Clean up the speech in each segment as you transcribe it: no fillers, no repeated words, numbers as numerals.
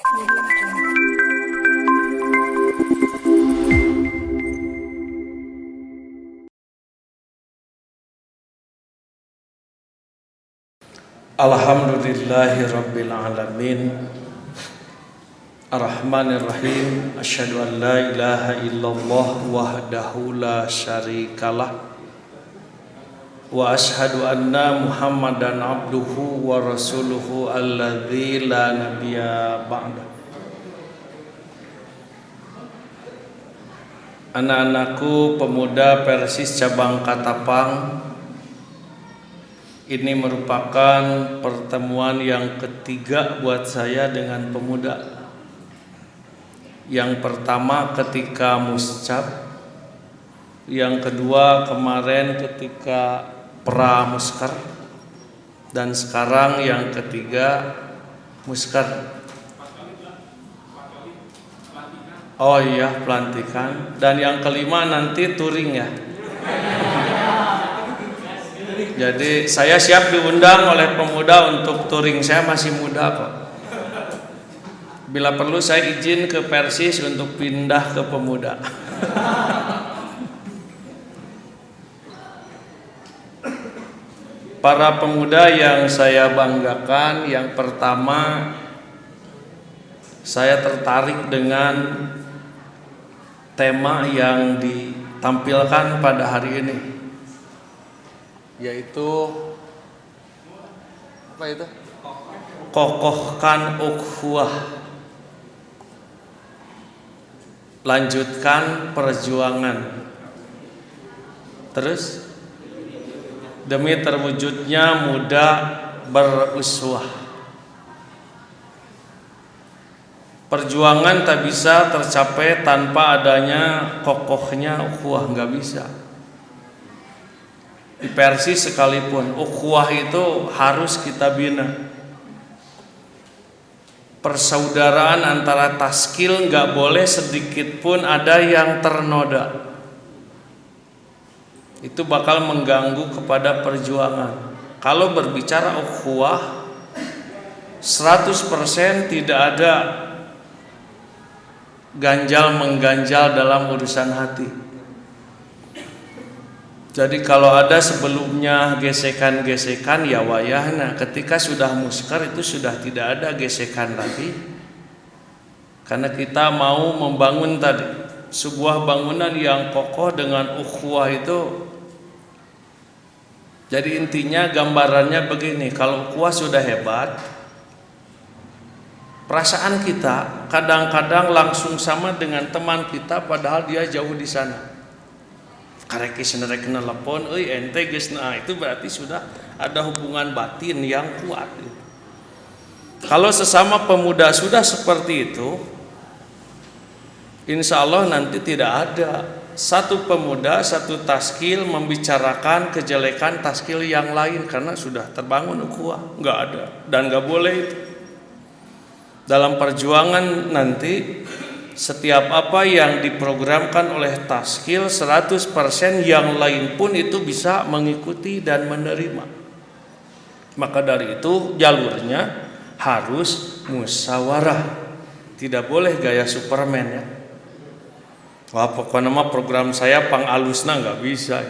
Alhamdulillahirabbil alamin. Ar-Rahmanir-Rahim. Asyhadu an la ilaha illallah wahdahu la syarikalah wa asyhadu anna Muhammadan abduhu wa rasuluhu alladzi la nabiyya ba'da. Anak-anakku pemuda Persis cabang Katapang, ini merupakan pertemuan yang ketiga buat saya dengan pemuda. Yang pertama ketika muscab, yang kedua kemarin ketika pramuskar, dan sekarang yang ketiga muskar. Oh iya, pelantikan. Dan yang kelima nanti touring ya. Jadi saya siap diundang oleh pemuda untuk touring. Saya masih muda kok. Bila perlu saya izin ke Persis untuk pindah ke pemuda. Para pemuda yang saya banggakan, yang pertama saya tertarik dengan tema yang ditampilkan pada hari ini, yaitu apa itu? Kokohkan ukhuwah, lanjutkan perjuangan. Terus demi terwujudnya muda beruswah. Perjuangan tak bisa tercapai tanpa adanya kokohnya ukhuwah, nggak bisa. Di Persis sekalipun ukhuwah itu harus kita bina. Persaudaraan antara taskil nggak boleh sedikit pun ada yang ternoda. Itu bakal mengganggu kepada perjuangan. Kalau berbicara ukhuwah 100% tidak ada ganjal mengganjal dalam urusan hati. Jadi kalau ada sebelumnya gesekan-gesekan ya wayahna, ketika sudah muskar itu sudah tidak ada gesekan lagi. Karena kita mau membangun tadi sebuah bangunan yang kokoh dengan ukhuwah itu. Jadi intinya gambarannya begini, kalau ukhuwah sudah hebat, perasaan kita kadang-kadang langsung sama dengan teman kita padahal dia jauh di sana. Karek senerek nelpon, ente geus, nah itu berarti sudah ada hubungan batin yang kuat. Kalau sesama pemuda sudah seperti itu, insya Allah nanti tidak ada satu pemuda, satu taskil membicarakan kejelekan taskil yang lain karena sudah terbangun ukhuwah. Nggak ada dan nggak boleh itu. Dalam perjuangan nanti setiap apa yang diprogramkan oleh taskil 100% yang lain pun itu bisa mengikuti dan menerima. Maka dari itu jalurnya harus musyawarah. Tidak boleh gaya Superman ya. Wah pokoknya mah program saya pangalusna nggak bisa.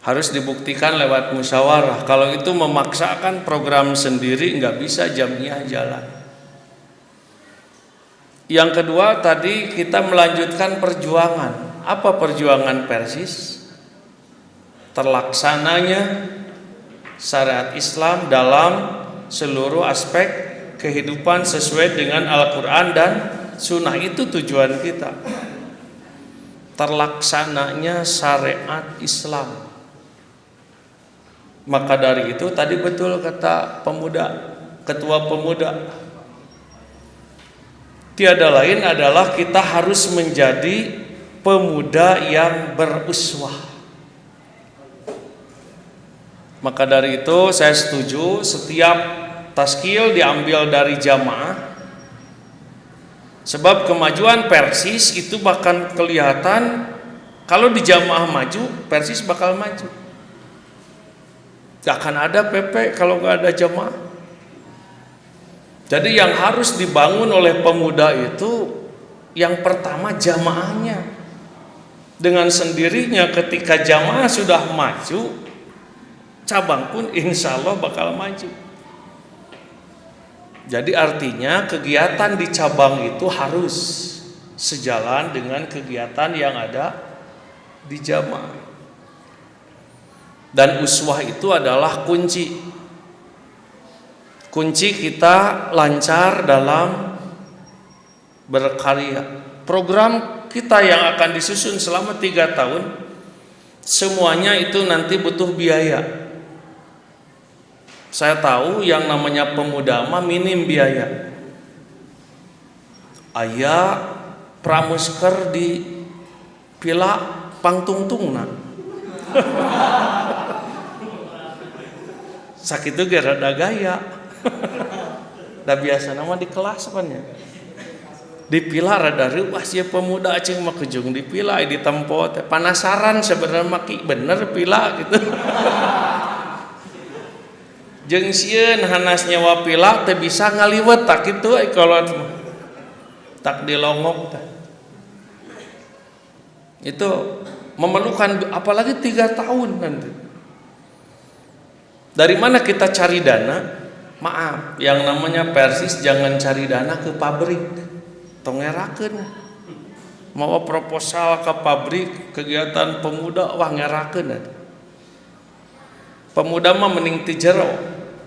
Harus dibuktikan lewat musyawarah. Kalau itu memaksakan program sendiri nggak bisa jamiah jalan. Yang kedua tadi kita melanjutkan perjuangan. Apa perjuangan Persis? Terlaksananya syariat Islam dalam seluruh aspek kehidupan sesuai dengan Al-Quran dan Sunnah. Itu tujuan kita. Terlaksananya syariat Islam. Maka dari itu tadi betul kata pemuda, ketua pemuda, tiada lain adalah kita harus menjadi pemuda yang beruswah. Maka dari itu saya setuju setiap taskil diambil dari jamaah. Sebab kemajuan Persis itu bahkan kelihatan kalau di jamaah maju, Persis bakal maju. Gak akan ada PP kalau gak ada jamaah. Jadi yang harus dibangun oleh pemuda itu yang pertama jamaahnya. Dengan sendirinya ketika jamaah sudah maju, cabang pun insya Allah bakal maju. Jadi artinya kegiatan di cabang itu harus sejalan dengan kegiatan yang ada di jamaah. Dan uswah itu adalah kunci kita lancar dalam berkarya. Program kita yang akan disusun selama 3 tahun, semuanya itu nanti butuh biaya. Saya tahu yang namanya pemuda mah minim biaya. Aya pramusker di pila pangtungtungna. Sakitu ge rada gaya. Da biasa nama di kelas pannya. Di pila rada reuas ya pemuda cing mah kejung di pila di tempo teh penasaran sebenarnya maki bener pila gitu. Jeung sieun hanas nyawa pila teh bisa ngaliwet tak kitu ai kolot tak dilongok teh. Itu memerlukan apalagi 3 tahun nanti. Dari mana kita cari dana? Maaf, yang namanya Persis jangan cari dana ke pabrik. Tongerakeun. Mau proposal ke pabrik kegiatan pemuda wah ngerakeun. Pemuda mah mending ti jero.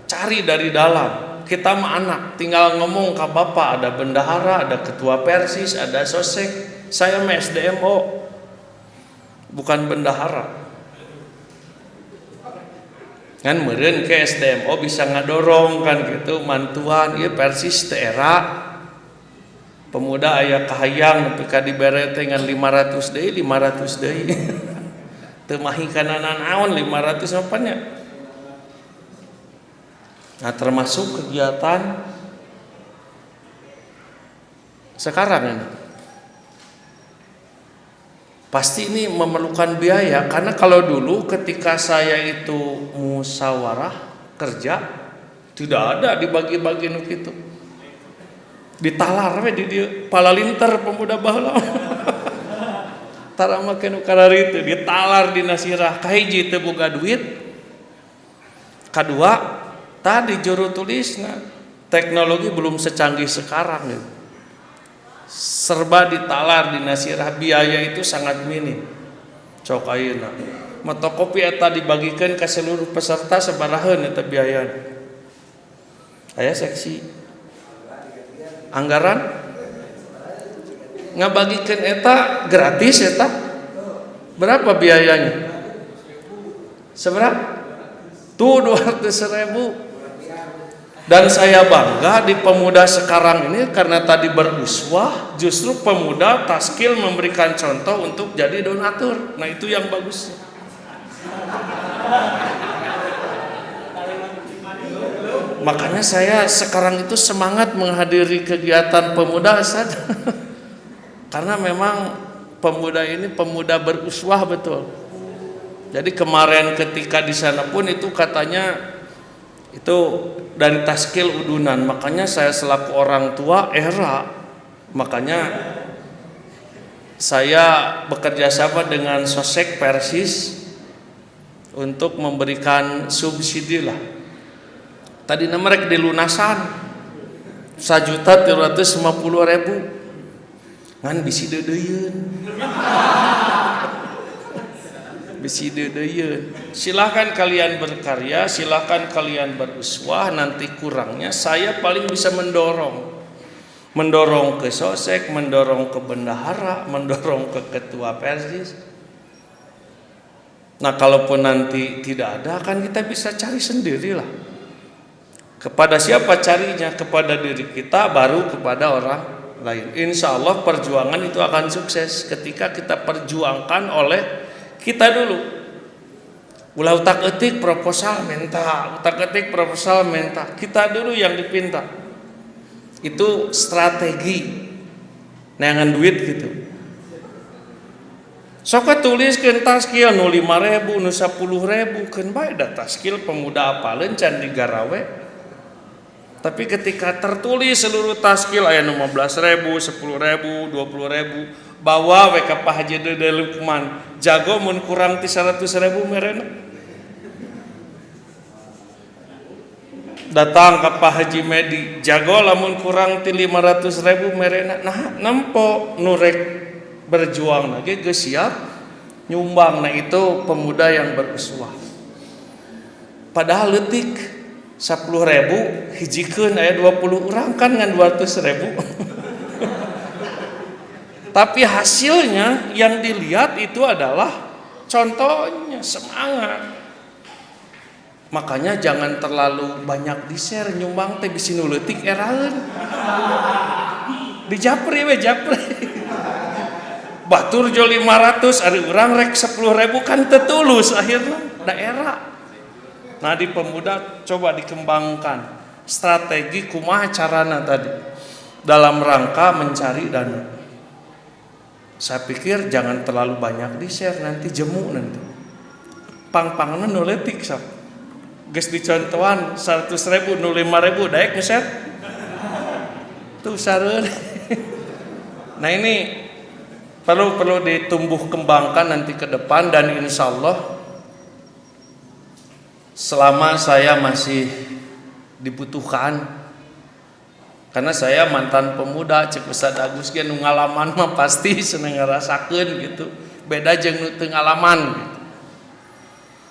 Cari dari dalam. Kita mah anak, tinggal ngomong ke bapak, ada bendahara, ada ketua Persis, ada sosek. Saya mah SDMO. Bukan bendahara. Kan meureun ke SDMO bisa ngadorong kan gitu mantuan ieu Persis teh era pemuda aya kahayang nepi ka dibere teh ngan 500 deui teu mahi kana naon 500 apanya. Nah termasuk kegiatan sekarang ini pasti ini memerlukan biaya, karena kalau dulu ketika saya itu musyawarah kerja tidak ada dibagi-bagi nu kitu. Ditalar we di dieu palalinter pemuda baheula. Tara make nu karari teu ditalar di nasirah kahiji teu boga duit. Kadua tadi juru tulisna teknologi belum secanggih sekarang gitu. Serba ditalar di nasirah, biaya itu sangat minim. Cok ayeuna motokopi eta dibagikeun ka seluruh peserta sabaraheun eta biayana. Aya seksi anggaran ngabagikeun eta gratis eta berapa biayanya? Seberapa? Tuh 200.000. Dan saya bangga di pemuda sekarang ini karena tadi beruswah, justru pemuda taskil memberikan contoh untuk jadi donatur. Nah itu yang bagus. Makanya saya sekarang itu semangat menghadiri kegiatan pemuda saja. Karena memang pemuda ini pemuda beruswah betul. Jadi kemarin ketika di sana pun itu katanya itu dari taskil udunan, makanya saya selaku orang tua era, makanya saya bekerja sama dengan sosek Persis untuk memberikan subsidi lah. Tadi mereka dilunasan 1.350.000 ngan bisi dedeyeun. Bisi dedeyeun. Silahkan kalian berkarya, silahkan kalian beruswah, nanti kurangnya saya paling bisa mendorong ke sosek, mendorong ke bendahara, mendorong ke ketua Persis. Nah kalaupun nanti tidak ada, kan kita bisa cari sendirilah. Kepada siapa carinya? Kepada diri kita, baru kepada orang lain. Insya Allah perjuangan itu akan sukses ketika kita perjuangkan oleh kita dulu. Ulah utak-atik proposal minta, utak-atik proposal minta. Kita dulu yang dipinta. Itu strategi neangan duit gitu. Sok tuliskeun taskil nu 5.000 nu 10.000 keun bae da taskil pemuda apaleun can digarawe. Tapi ketika tertulis seluruh taskil aya 15.000, 10.000, 20.000, bawa we ka Pak Haji Dede Lukman, jago mun kurang ti 100.000 merena. Datang ke Pak Haji Medi, jago lamun kurang ti 500.000 merena. Nah, nempo nurek berjuang lagi geus siap nyumbang. Nah itu pemuda yang beruswah. Padahal leutik 10.000 hijikeun aya 20 orang kan ngan 200.000. Tapi hasilnya yang dilihat itu adalah contohnya semangat. Makanya jangan terlalu banyak di-share nyumbang teh bisi nu leutik eraeun. Dijapri we japri. Batur jo 500 ari urang rek 10.000 kan teu tulus akhirna daerah. Nah di pemuda coba dikembangkan strategi kumaha carana tadi dalam rangka mencari dana. Saya pikir jangan terlalu banyak di-share nanti jemu nanti. Pang-pangna nu leutik sok. Geus dicontohan 100.000 nu 5.000 daek nge-share. Tuh sareun. Nah ini perlu ditumbuh kembangkan nanti ke depan dan insyaallah selama saya masih dibutuhkan, karena saya mantan pemuda cek Ustad Agus ge nu ngalaman mah pasti seneng ngarasakeun gitu, beda jeung nu teu ngalaman gitu.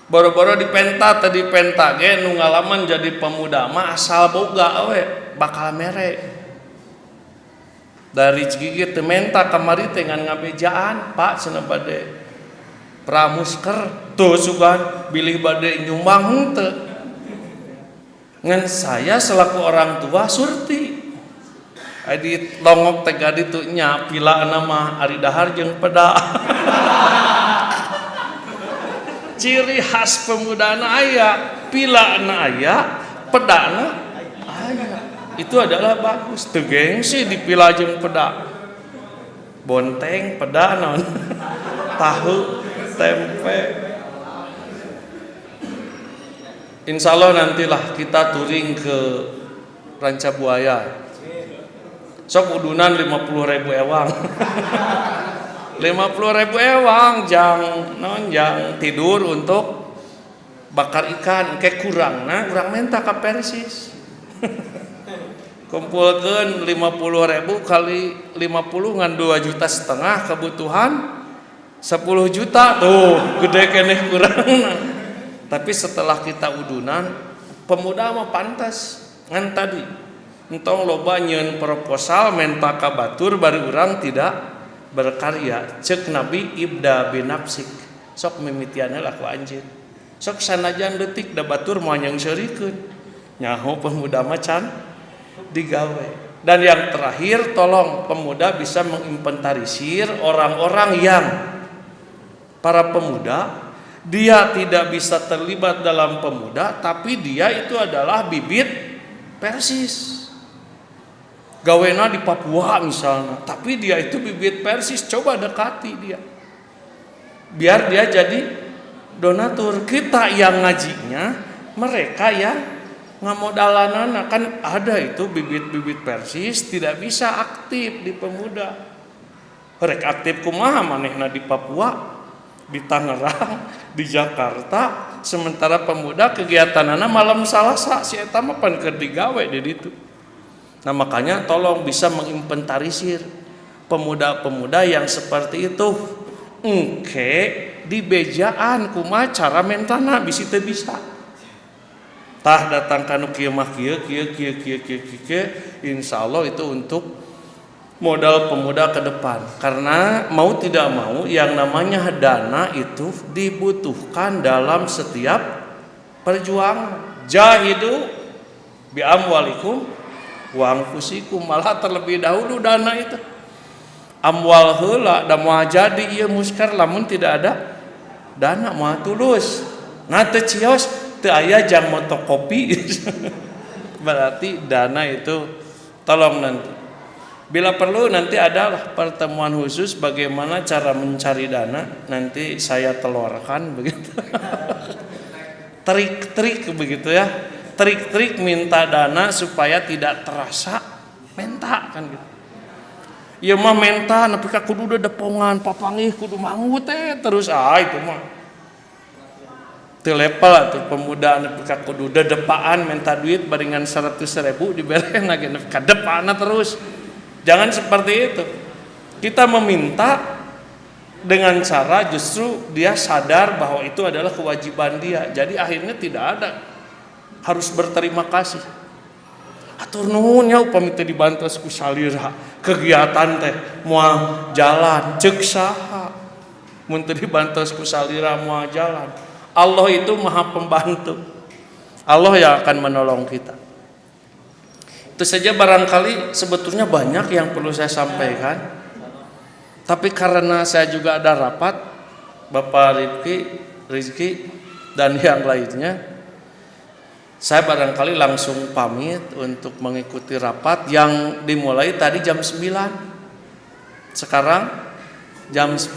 Boro-boro di penta tadi penta ge nu ngalaman jadi pemuda mah asal boga we bakal mere. Dari Cikigi teu menta kamari teh ngan ngabejaan, Pak cenah bade pramusker tuh sugan bilih bade nyumbang henteu. Ngan saya selaku orang tua surti adi longok teh gadi tu nya pilaana mah ari dahar jeung peda. Ciri khas pemudana aya, pilaana aya, pedana aya. Itu adalah bagus. Teu gengsi dipila jeung peda. Bonteng, peda naon. Tahu, tempe. Insya Allah nantilah kita touring ke Ranca Buaya. Sok udunan 50.000 ewang. 50.000 ewang jang tidur untuk bakar ikan kayak kurang. Nah, kurang minta ka Persis. Kumpulkeun 50.000 kali 50 ngan 2,5 juta kebutuhan 10 juta tuh gede keneh kurang. Tapi setelah kita udunan pemuda mah pantas ngan tadi entong loba nyeun proposal menta ka batur bari urang tidak berkarya. Cek Nabi ibda binafsik, sok mimitianna lah ku anjeun, sok sanajan leutik da batur moal nyengseurikeun nyaho pemuda macan digawe. Dan yang terakhir, tolong pemuda bisa menginventarisir orang-orang yang para pemuda dia tidak bisa terlibat dalam pemuda tapi dia itu adalah bibit Persis. Gawena di Papua misalnya, tapi dia itu bibit Persis, coba dekati dia. Biar dia jadi donatur. Kita yang ngajinya, mereka yang ngamodalanana kan ada itu bibit-bibit Persis tidak bisa aktif di pemuda. Rek aktif kumaha manehna di Papua, di Tangerang, di Jakarta, sementara pemuda kegiatanana malam Salasa si eta mah pan keur digawe di ditu. Nah makanya tolong bisa menginventarisir pemuda-pemuda yang seperti itu. Engke di bejaan kumaha cara mentana bisi teu bisa. Tah datang kanu kieu mah kieu insyaallah itu untuk modal pemuda ke depan. Karena mau tidak mau yang namanya dana itu dibutuhkan dalam setiap perjuangan. Jahidu bi amwalikum wa anfusikum, malah terlebih dahulu dana itu. Amwal heula da moal jadi ieu muskar lamun tidak ada dana moal tulus. Nah teu cios teu aya jang motokopi. Berarti dana itu tolong nanti. Bila perlu nanti adalah pertemuan khusus bagaimana cara mencari dana, nanti saya telurkan begitu. Trik-trik begitu ya. trik-trik minta dana supaya tidak terasa menta kan gitu. Ya mah menta tapi ka kudu udah depongan papangih kudu mangu teh terus itu mah teu level atuh pemuda nepi ka kudu dedepaan minta duit baringan 100.000 dibelehna ge nepi ka depana terus. Jangan seperti itu. Kita meminta dengan cara justru dia sadar bahwa itu adalah kewajiban dia. Jadi akhirnya tidak ada harus berterima kasih. Atur nuhun ya upami teh dibantos ku salira kegiatan teh moal jalan ceuk saha mun teu dibantos ku salira moal jalan. Allah itu Maha Pembantu. Allah yang akan menolong kita. Itu saja barangkali sebetulnya banyak yang perlu saya sampaikan. Tapi karena saya juga ada rapat Bapak Rizky dan yang lainnya, saya barangkali langsung pamit untuk mengikuti rapat yang dimulai tadi jam 9. Sekarang jam 10.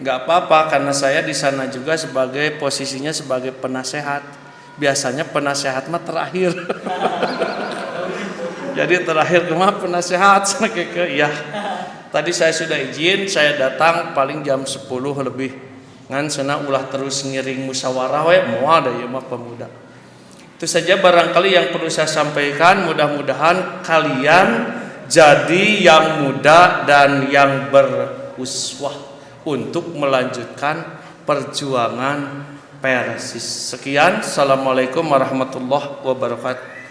Enggak apa-apa karena saya di sana juga sebagai posisinya sebagai penasehat. Biasanya penasehat mah terakhir. Jadi terakhir kemah penasehat ya. Tadi saya sudah izin, saya datang paling jam 10 lebih. Ngan cenah ulah terus ngiring musyawarah we moal da ieu mah pemuda. Itu saja barangkali yang perlu saya sampaikan. Mudah-mudahan kalian jadi yang muda dan yang beruswah untuk melanjutkan perjuangan Persis. Sekian, assalamualaikum warahmatullahi wabarakatuh.